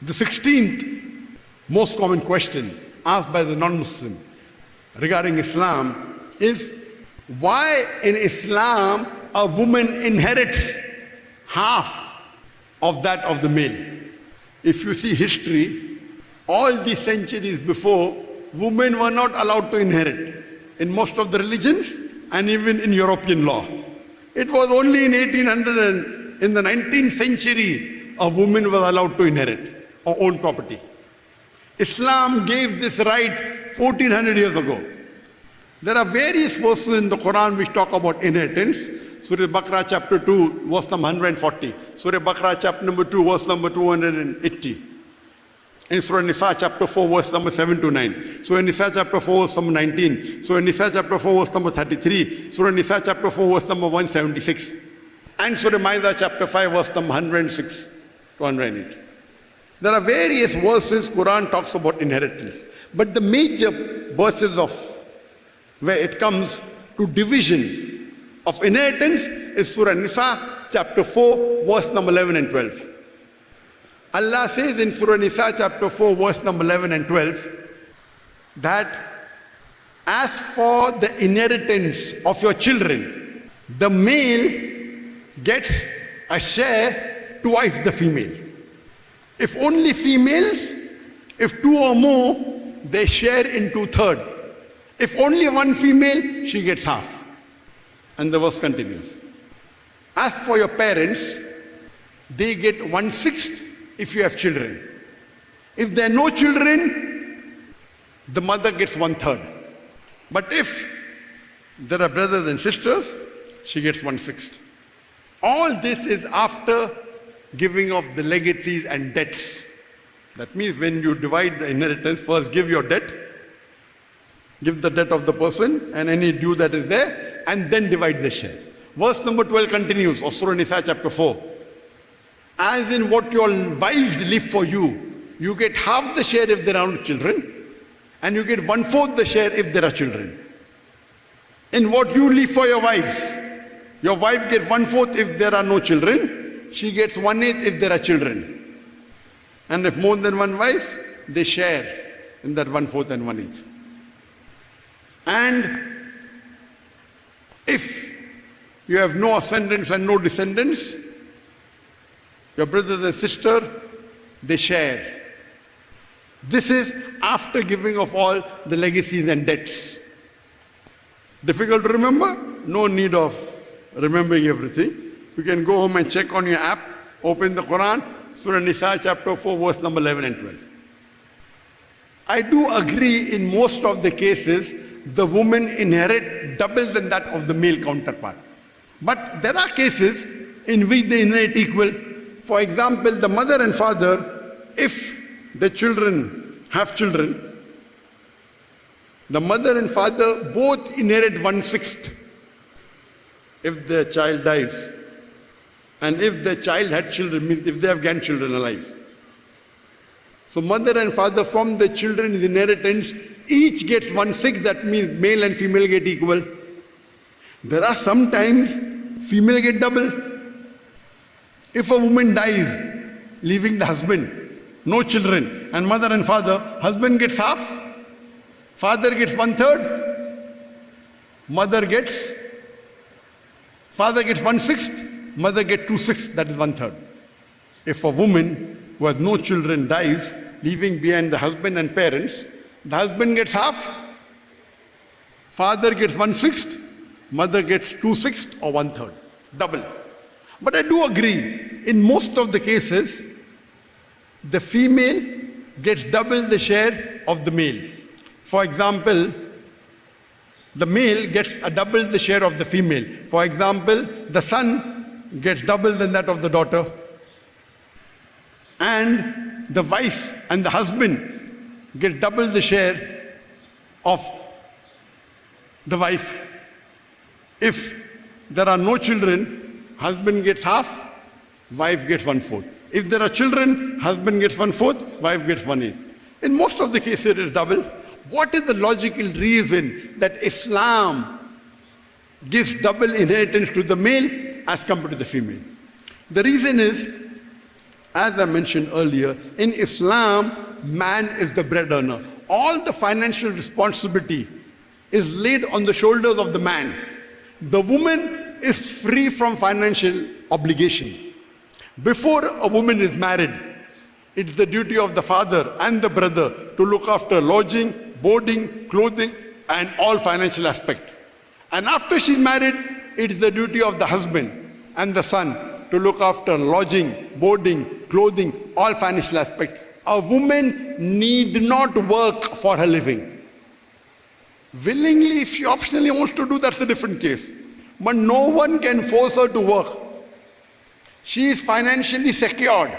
The 16th most common question asked by the non-Muslim regarding Islam is, why in Islam a woman inherits half of that of the male? If you see history, all the centuries before, women were not allowed to inherit in most of the religions and even in European law. It was only in 1800 and in the 19th century a woman was allowed to inherit or own property. Islam gave this right 1400 years ago. There are various verses in the Quran which talk about inheritance. Surah Baqarah chapter 2, verse number 140. Surah Baqarah chapter number 2, verse number 280. In Surah Nisa chapter 4, verse number 7 to 9. Surah Nisa chapter 4, verse number 19. Surah Nisa chapter 4, verse number 33. Surah Nisa chapter 4, verse number 176. And Surah Ma'idah chapter 5, verse number 106 to 108. There are various verses Quran talks about inheritance. But the major verses of where it comes to division of inheritance is Surah Nisa chapter 4, verse number 11 and 12. Allah says in Surah Nisa chapter 4, verse number 11 and 12, that as for the inheritance of your children, the male gets a share twice the female. If only females, if two or more, they share in 2/3. If only one female, she gets half. And the verse continues. As for your parents, they get 1/6 if you have children. If there are no children, the mother gets 1/3. But if there are brothers and sisters, she gets 1/6. All this is after giving of the legacies and debts. That means when you divide the inheritance, first give your debt, give the debt of the person and any due that is there, and then divide the share. Verse number 12 continues of Surah Nisa chapter 4. As in what your wives leave for you, you get half the share if there are no children, and you get 1/4 the share if there are children. In what you leave for your wives, your wife gets 1/4 if there are no children, she gets 1/8 if there are children. And if more than one wife, they share in that 1/4 and 1/8. And if you have no ascendants and no descendants, your brothers and sister, they share. This is after giving of all the legacies and debts. Difficult to remember? No need of remembering everything. You can go home and check on your app, open the Quran, Surah Nisa chapter 4, verse number 11 and 12. I do agree in most of the cases, the women inherit double than that of the male counterpart. But there are cases in which they inherit equal. For example, the mother and father, if the children have children, the mother and father both inherit 1/6 if the child dies. And if the child had children, means if they have grandchildren alive. So mother and father from the children's inheritance, each gets 1/6, that means male and female get equal. There are sometimes female get double. If a woman dies, leaving the husband, no children, and mother and father, husband gets half, father gets 1/3, father gets 1/6, mother gets 2/6, that is 1/3. If a woman who has no children dies, leaving behind the husband and parents, the husband gets half, father gets 1/6, mother gets 2/6 or 1/3, double. But I do agree, in most of the cases, the female gets double the share of the male. For example, the male gets double the share of the female. For example, the son gets double than that of the daughter. And the wife and the husband get double the share of the wife. If there are no children, husband gets half, wife gets 1/4. If there are children, husband gets 1/4, wife gets 1/8. In most of the cases it is double. What is the logical reason that Islam gives double inheritance to the male as compared to the female? The reason is As I mentioned earlier, in Islam, man is the bread earner. All the financial responsibility is laid on the shoulders of the man. The woman is free from financial obligations. Before a woman is married, it's the duty of the father and the brother to look after lodging, boarding, clothing, and all financial aspects. And after she's married, it's the duty of the husband and the son to look after lodging, boarding, clothing, all financial aspects. A woman need not work for her living. Willingly, if she optionally wants to do, that's a different case. But no one can force her to work. She is financially secured.